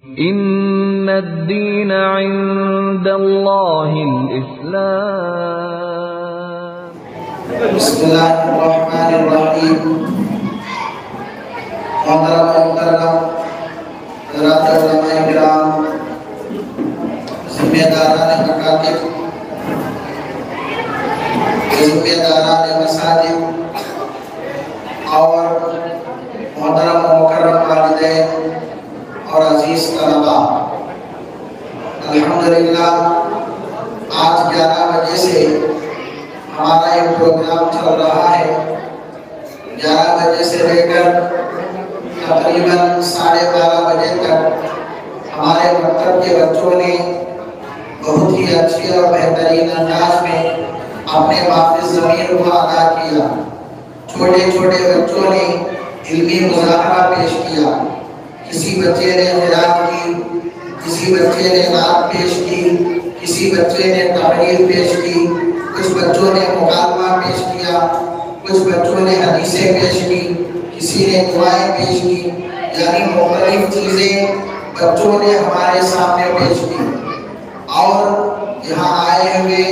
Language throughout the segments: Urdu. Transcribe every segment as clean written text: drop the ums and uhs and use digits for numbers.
ان الدین عند اللہ الاسلام۔ بسم اللہ الرحمن الرحیم۔ محترم حضرات علماء کرام، ذمہ داران مکاتب، ذمہ داران مساجد اور محترم و مکرم والدین اور عزیز طلباء، الحمدللہ آج 11 بجے سے ہمارا ایک پروگرام چل رہا ہے۔ 11 بجے سے لے کر تقریباً 12:30 بجے تک ہمارے مکتب کے بچوں نے بہت ہی اچھی اور بہترین انداز میں اپنے واقف ضمیر کو ادا کیا۔ چھوٹے چھوٹے بچوں نے علمی مظاہرہ پیش کیا، کسی بچے نے قرات کی، کسی بچے نے نعت پیش کی، کسی بچے نے تحریر پیش کی، کچھ بچوں نے مکالمہ پیش کیا، کچھ بچوں نے حدیثیں پیش کی، کسی نے دعائیں پیش کی، یعنی مختلف چیزیں بچوں نے ہمارے سامنے پیش کی۔ اور یہاں آئے ہوئے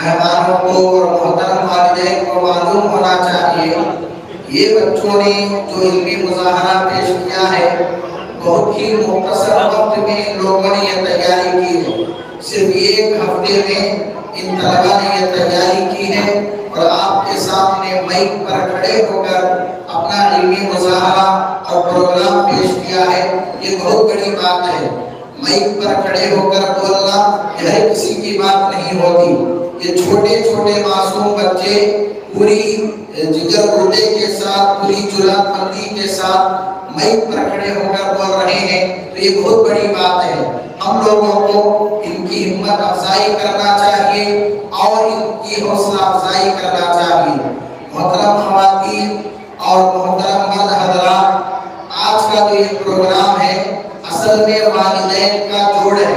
مہمانوں کو اور محترم والدین کو معلوم ہونا چاہیے، یہ بچوں نے جو علمی مظاہرہ پیش کیا ہے بہت ہی مختصر وقت میں لوگوں نے یہ تیاری کی ہے۔ صرف ایک ہفتے میں ان طلباء نے یہ تیاری کی ہے اور آپ کے سامنے مائک پر کھڑے ہو کر اپنا علمی مظاہرہ اور پروگرام پیش کیا ہے، یہ بہت بڑی بات ہے۔ مائک پر کھڑے ہو کر بولنا یہ ہر کسی کی بات نہیں ہوتی۔ یہ چھوٹے چھوٹے معصوم بچے پوری جگر گردے کے ساتھ، پوری جرات مندی کے ساتھ مائک پر کھڑے ہو کر بول رہے ہیں، تو یہ بہت بڑی بات ہے۔ ہم لوگوں کو ان کی ہمت افزائی کرنا چاہیے اور ان کی حوصلہ افزائی کرنا چاہیے۔ محترم خواتین اور محترم مرد حضرات، آج کا جو یہ پروگرام ہے اصل میں والدین کا جوڑ ہے،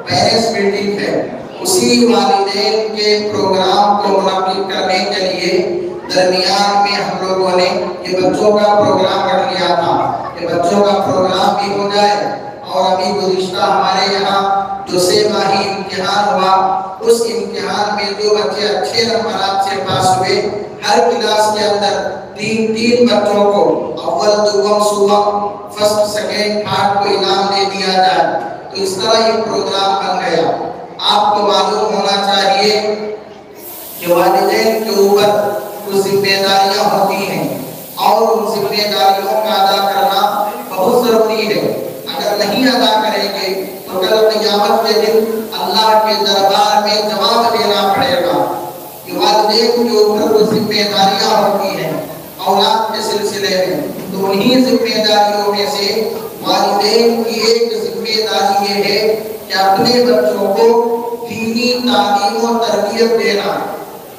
پیرنٹس میٹنگ ہے۔ اسی والدین کے پروگرام کو منعقد کرنے کے لیے درمیان میں ہم لوگوں نے یہ بچوں کا پروگرام رکھ لیا تھا کہ بچوں کا پروگرام بھی ہو جائے۔ اور ابھی گزشتہ ہمارے یہاں جو 6 ماہی امتحان ہوا، اس امتحان میں جو بچے اچھے نمبرات سے پاس ہوئے، ہر کلاس کے اندر 3 بچوں کو اول، دوم، سوم، فرسٹ، سیکنڈ، تھرڈ کو انعام دے دیا جائے۔ تو اس طرح یہ پروگرام بن گیا۔ آپ کو معلوم ہونا چاہیے کہ والدین کے اوپر کچھ ذمہ داریاں ہوتی ہیں اور ان ذمہ داریوں کا ادا کرنا بہت ضروری ہے۔ اگر نہیں ادا کریں گے تو کل قیامت کے دن اللہ کے دربار میں جواب دینا پڑے گا۔ کہ والدین کے اوپر کچھ ذمہ داریاں ہوتی ہیں اولاد کے سلسلے میں، تو انہی ذمہ داریوں میں سے والدین کی ایک ذمہ داری یہ ہے کہ اپنے بچوں کو دینی تعلیم و تربیت دینا،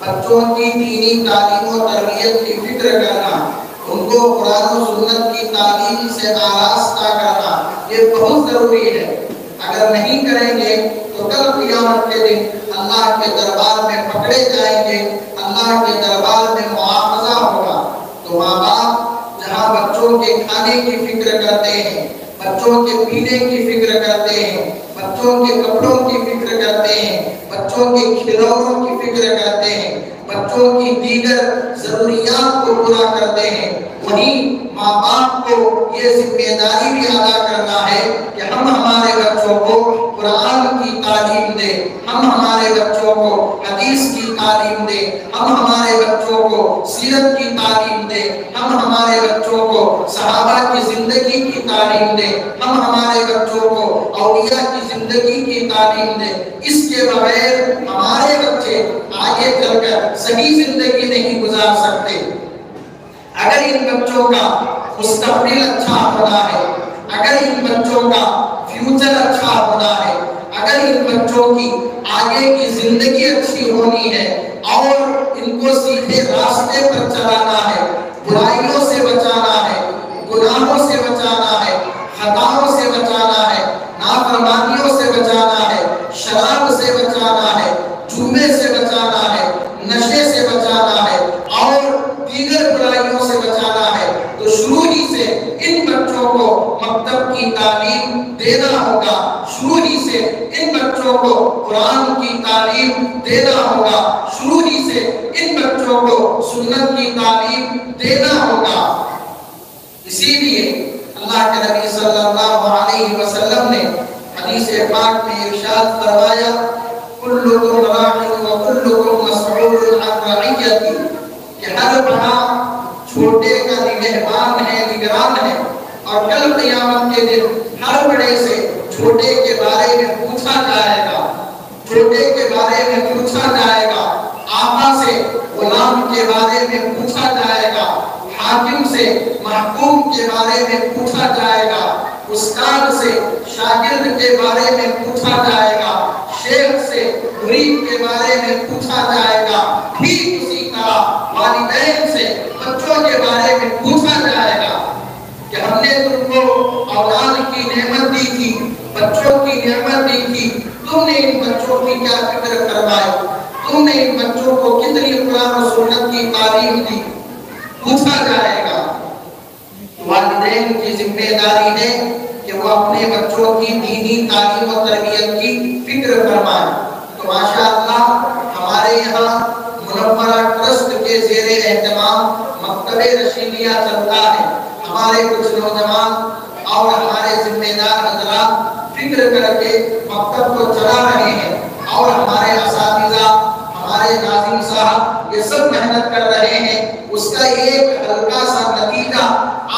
بچوں کی دینی تعلیم و تربیت کی فکر کرنا، ان کو قرآن و سنت کی تعلیم سے آراستہ کرنا، یہ بہت ضروری ہے۔ اگر نہیں کریں گے تو کل قیامت کے دن اللہ کے دربار میں پکڑے جائیں گے، اللہ کے دربار میں مواخذہ ہوگا۔ تو ماں باپ جہاں بچوں کے کھانے کی فکر کرتے ہیں، بچوں کے پینے کی فکر کرتے ہیں، بچوں کے کپڑوں کی فکر کرتے ہیں، بچوں کے کھلونوں کی فکر کرتے ہیں، بچوں کی دیگر ضروریات کو پورا کرتے ہیں، وہیں ماں باپ کو یہ ذمہ داری بھی ادا کرنا ہے کہ ہم ہمارے بچوں کو قرآن کی تعلیم دیں، ہم ہمارے بچوں کو حدیث کی تعلیم دیں، ہم ہمارے بچوں کو سیرت کی تعلیم دیں، ہم ہمارے بچوں کو صحابہ کی زندگی کی تعلیم دیں، ہم ہمارے بچوں کو اولیاء کی زندگی کی تعلیم دیں۔ اس کے بغیر ہمارے بچے آگے چل کر صحیح زندگی نہیں گزار سکتے۔ اگر ان بچوں کا مستقبل اچھا ہونا ہے، اگر ان بچوں کا فیوچر اچھا ہونا ہے، اگر ان بچوں کی آگے کی زندگی اچھی ہونی ہے اور ان کو سیدھے راستے پر چلانا ہے، برائیوں سے بچانا ہے، گناہوں سے بچانا ہے، خطاؤں سے بچانا ہے، نافرمانیوں سے بچانا ہے، شراب سے بچانا ہے، جوئے سے بچانا ہے، نشے سے بچانا ہے اور دیگر برائیوں سے بچانا ہے، تو شروع ہی سے ان بچوں کو مکتب کی تعلیم دینا ہوگا، شروع ہی سے ان بچوں کو قرآن کی تعلیم دینا ہوگا، شروع ہی سے ان بچوں کو سنت کی تعلیم دینا ہوگا۔ اسی لیے اللہ کے نبی صلی اللہ علیہ وسلم نے حدیث پاک میں ارشاد فرمایا کلکم راع و کلکم مسئول عن رعیتی، کہ ہر بڑا چھوٹے کا نگہبان ہے، نگران ہے، اور کل قیامت کے دن ہر بڑے سے چھوٹے کے بارے میں پوچھا جائے گا، چھوٹے کے بارے میں پوچھا جائے گا، آقا سے غلام کے بارے میں پوچھا جائے گا، حاکم سے محکوم کے بارے میں پوچھا جائے گا، استاد سے شاگرد کے بارے میں پوچھا جائے گا، شیخ سے مرید کے بارے میں پوچھا جائے گا، ٹھیک اسی طرح والدین سے بچوں کے بارے میں پوچھا جائے گا کہ ہم نے تم کو اولاد کی نعمت دی تھی، بچوں کی نعمت دی تھی، تم نے ان بچوں کی کیا فکر کروائی، تم نے ان بچوں کو کتنی قرآن و سنت کی تعلیم دی، پوچھا جائے گا۔ والدین کی ذمہ داری ہے کہ وہ اپنے بچوں کی دینی تعلیم و تربیت کی فکر فرمائیں۔ تو ماشاءاللہ ہمارے یہاں منورہ ٹرسٹ کے زیر اہتمام مکتب رشیدیہ چلتا ہے۔ ہمارے کچھ نوجوان اور ہمارے ذمہ دار حضرات فکر کر کے مکتب کو چلا رہے ہیں، اور ہمارے اساتذہ، ہمارے ناظم صاحب یہ سب محنت کر رہے ہیں۔ اس کا ایک ہلکا سا نتیجہ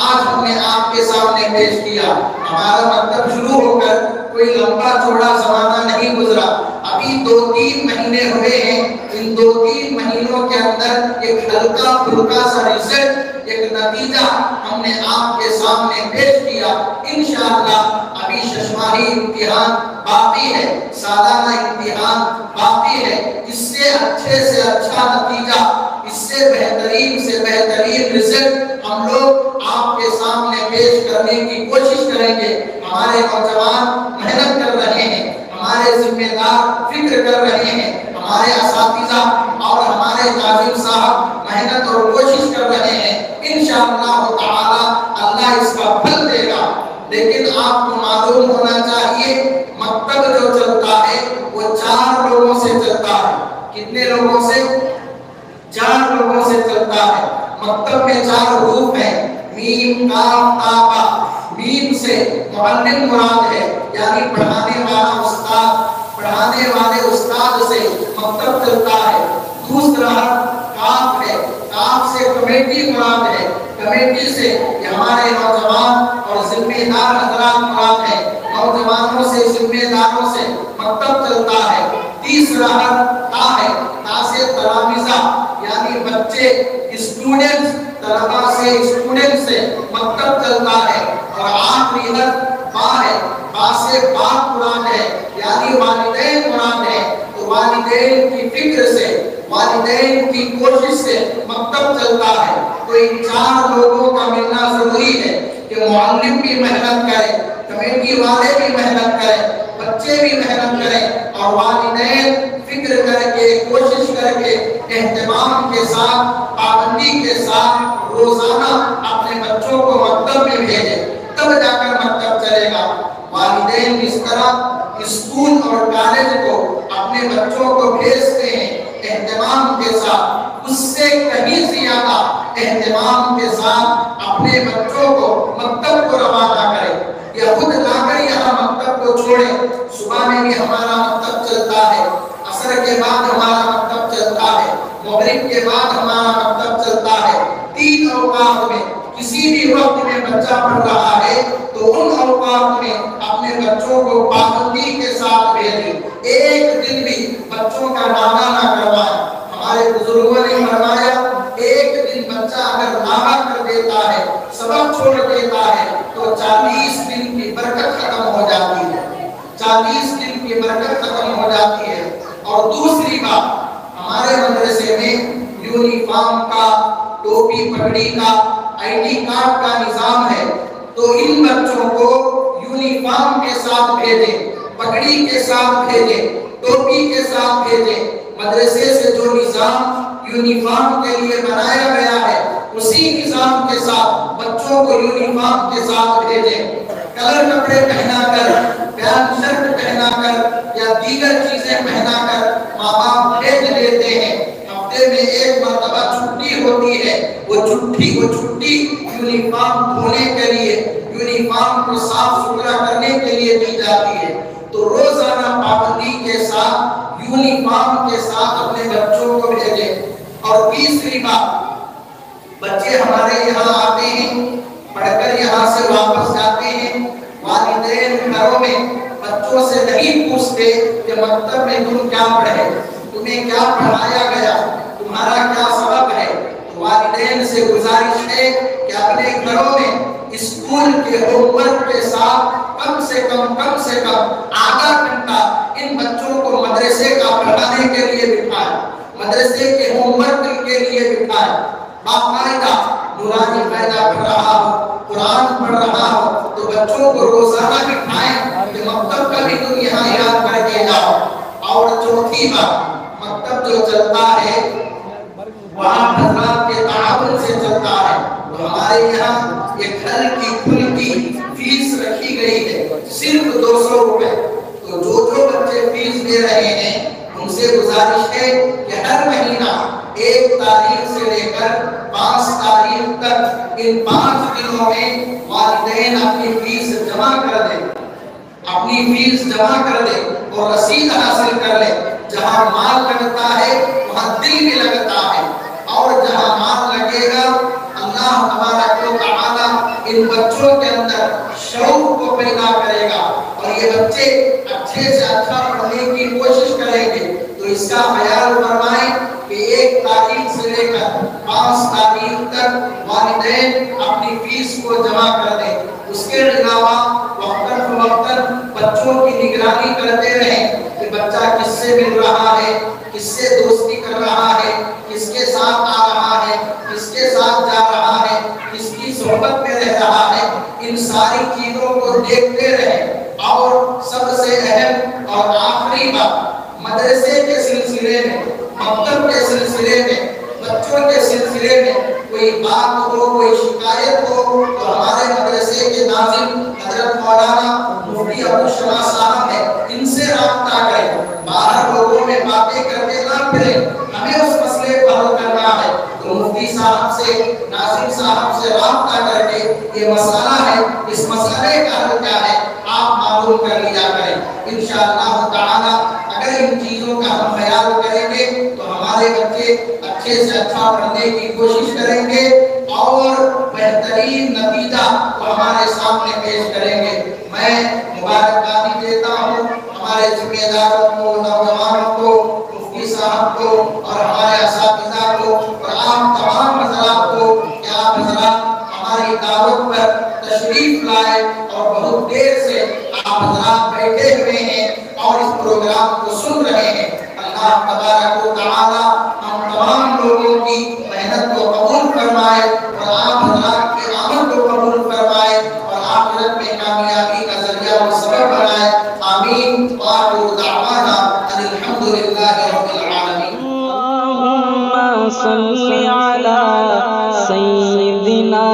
آج ہم نے آپ کے سامنے پیش کیا۔ ہمارا مکتب شروع ہو کر کوئی لمبا چوڑا زمانہ نہیں گزرا، ابھی 2-3 مہینے ہوئے ہیں۔ ان 2-3 مہینوں کے اندر ایک ہلکا پھلکا سا رزلٹ، ایک نتیجہ ہم نے آپ کے سامنے پیش کیا۔ انشاءاللہ ابھی ششماہی امتحان باقی ہے، سالانہ امتحان باقی ہے۔ اس سے اچھے سے اچھا نتیجہ، اس سے بہترین رزلٹ ہم لوگ آپ کے سامنے پیش کرنے کی کوشش کریں گے۔ ہمارے نوجوان محنت کر رہے ہیں، ہمارے ذمہ دار فکر کر رہے ہیں، ہمارے اساتذہ اور ہمارے ناظم صاحب محنت اور کوشش کر رہے ہیں۔ انشاءاللہ تعالی اللہ اس کا پھل دے گا۔ لیکن آپ کو معلوم ہونا چاہیے مکتب جو چلتا ہے وہ 4 لوگوں سے چلتا ہے۔ کتنے لوگوں سے؟ 4 لوگوں سے چلتا ہے۔ مکتب میں 4 حروف ہیں، میم، کاف، تا، با۔ میم سے معلم مراد ہے، یعنی پڑھانے والے استاد سے مکتب چلتا ہے۔ دوسرا کاف ہے، کاف سے کمیٹی مراد ہے، کمیٹی سے یہ ہمارے نوجوان اور ذمہ دار حضرات مراد ہیں، نوجوانوں سے، ذمہ داروں سے مکتب چلتا ہے۔ تیسرا تا ہے، تا سے تلامذہ یعنی بچے، اسٹوڈنٹس، طلباء سے، اسٹوڈنٹ سے مکتب چلتا ہے۔ اور آخری حرف با ہے، با سے باپ مراد ہے، یعنی والدین مراد ہے۔ تو والدین کی فکر سے، والدین کی کوشش سے مکتب چلتا ہے۔ تو ان 4 لوگوں کا ملنا ضروری ہے کہ معلم بھی محنت کرے، کمیٹی والے بھی محنت کریں، بچے بھی محنت کریں، اور والدین فکر کر کے، کوشش کر کے، اہتمام کے ساتھ، پابندی کے ساتھ روزانہ اپنے بچوں کو مکتب میں بھیجیں، تب جا کر مکتب چلے گا۔ والدین اس طرح اسکول اور کالج کو اپنے بچوں کو بھیجتے ہیں اہتمام کے ساتھ، اس سے کہیں زیادہ اہتمام کے ساتھ اپنے بچوں کو مکتب کو روانہ کریں، یا خود لا کر یہاں مکتب کو چھوڑیں۔ صبح میں بھی ہمارا مکتب چلتا ہے، عصر کے بعد ہمارا مکتب چلتا ہے، مغرب کے بعد ہمارا مکتب چلتا ہے۔ 3 اوقات میں کسی بھی وقت میں بچہ پڑھ رہا ہے تو ان اوقات میں اپنے بچوں کو پابندی کے ساتھ بھیجیں، ایک دن بھی بچوں کا ناغہ نہ کروائیں۔ ہمارے بزرگوں نے فرمایا ایک دن بچہ اگر ناغہ کر دیتا ہے، سبق چھوڑ دیتا ہے، تو 40 دن کی برکت ختم ہو جاتی ہے، 40 دن کی برکت ختم ہو جاتی ہے۔ اور دوسری بات، ہمارے مدرسے میں یونیفارم کا، ٹوپی پگڑی کا، ID کارڈ کا نظام ہے۔ تو ان بچوں کو یونیفارم کے ساتھ بھیجیں، پگڑی کے ساتھ بھیجیں، ٹوپی کے ساتھ بھیجیں۔ مدرسے سے جو نظام یونیفارم کے لیے بنایا گیا ہے، اسی نظام کے ساتھ بچوں کو یونیفارم کے ساتھ بھیجیں۔ کلر کپڑے پہنا کر، پینٹ شرٹ پہنا کر یا دیگر چیزیں پہنا کر ماں باپ بھیج لیتے ہیں۔ ہفتے میں ایک مرتبہ چھٹی ہوتی ہے، وہ چھٹی یونیفارم دھونے کے لیے، یونیفارم کو صاف ستھرا کرنے کے لیے دی جاتی ہے۔ تو روزانہ پابندی کے ساتھ، یونیفارم کے ساتھ اپنے بچوں کو بھیجیں۔ اور تیسری بات، بچے ہمارے یہاں آتے ہیں، پڑھ کر یہاں سے واپس جاتے ہیں، والدین گھروں میں بچوں سے نہیں پوچھتے کہ مکتب میں تم کیا پڑھے، تمہیں کیا پڑھایا گیا، تمہارا کیا سبق ہے۔ تو والدین سے گزارش ہے کہ اپنے گھروں میں اسکول کے ہوم ورک کے ساتھ کم سے کم آدھا گھنٹہ ان بچوں کو مدرسے کا پڑھانے کے لیے بٹھائیں، مدرسے کے ہوم ورک کے لیے بٹھائیں۔ باقاعدہ نورانی قاعدہ پڑھ رہا ہو، قرآن پڑھ رہا ہو تو بچوں کو روزانہ بٹھائیں کہ مکتب کا بھی تم یہاں یاد کر کے جاؤ۔ اور چوتھی بات، مکتب جو چلتا ہے وہاں حضرات کے تعاون سے چلتا ہے۔ تو ہمارے یہاں ایک ہلکی پھلکی فیس رکھی گئی ہے، صرف 200 روپے۔ تو جو بچے فیس دے رہے ہیں ان سے گزارش ہے کہ ہر مہینہ 1 تاریخ سے لے کر 5 تاریخ تک ان 5 دنوں میں والدین اپنی فیس جمع کر دیں، اپنی فیس جمع کر دیں اور رسید حاصل کر لیں۔ جہاں مال لگتا ہے وہاں دل بھی لگتا ہے، اور جہاں مال لگے گا اللہ تبارک و تعالی ان بچوں کے اندر شوق کو پیدا کرے گا اور یہ بچے اچھے سے اچھا پڑھنے کی کوشش کریں گے۔ تو اس کا خیال فرمائیں کہ 1 تاریخ سے لے کر 5 تاریخ تک والدین اپنی فیس کو جمع کر دیں۔ اس کے علاوہ وقتاً فوقتاً بچوں کی نگرانی کرتے رہیں کہ بچہ کس سے مل رہا ہے، کس سے دوستی کر رہا ہے، کس کے ساتھ آ رہا ہے، کس کے ساتھ جا رہا ہے، کس کی صحبت میں رہ رہا ہے۔ ان ساری چیزوں کو دیکھتے رہیں۔ اور سب سے اہم اور آخری بات، مدرسے کے سلسلے میں، مکتب کے سلسلے میں، بچوں کے سلسلے میں کوئی بات ہو، کوئی شکایت ہو تو ہمارے مدرسے کے ناظم حضرت مولانا مفتی ابو شمع صاحب ہیں، ان سے رابطہ کریں۔ باہر لوگوں میں باتیں کرتے نہ پھریں، ہمیں اس مسئلے کو حل کرنا ہے تو مفتی صاحب سے، ناظم صاحب سے رابطہ کر کے یہ مسئلہ ہے، اس مسئلے کا حل کیا ہے آپ معلوم کر لیا کریں۔ انشاءاللہ تعالی اگر ان چیزوں کا ہم خیال کریں گے تو ہمارے بچے اچھے سے اچھا پڑھنے کی کوشش کریں گے اور بہترین نتیجہ وہ ہمارے سامنے پیش کریں گے۔ میں مبارکبادی دیتا ہوں ہمارے ذمہ داروں کو، نوجوانوں کو، مفتی صاحب کو اور ہمارے اساتذہ کو اور آپ تمام حضرات کو کہ آپ حضرات ہماری دعوت پر تشریف لائے اور بہت دیر سے آپ حضرات بیٹھے ہوئے ہیں اور اس پروگرام کو سن رہے ہیں۔ اللہ تبارک و تعالی ہم تمام لوگوں کی محنت کو قبول فرمائے اور آپ حضرات کے عمل کو قبول فرمائے اور آخرت میں کامیابی کا ذریعہ و سبب بنائے۔ آمین۔ وآخر دعوانا ان الحمدللہ رب العالمین۔ اللہم صل علی سیدنا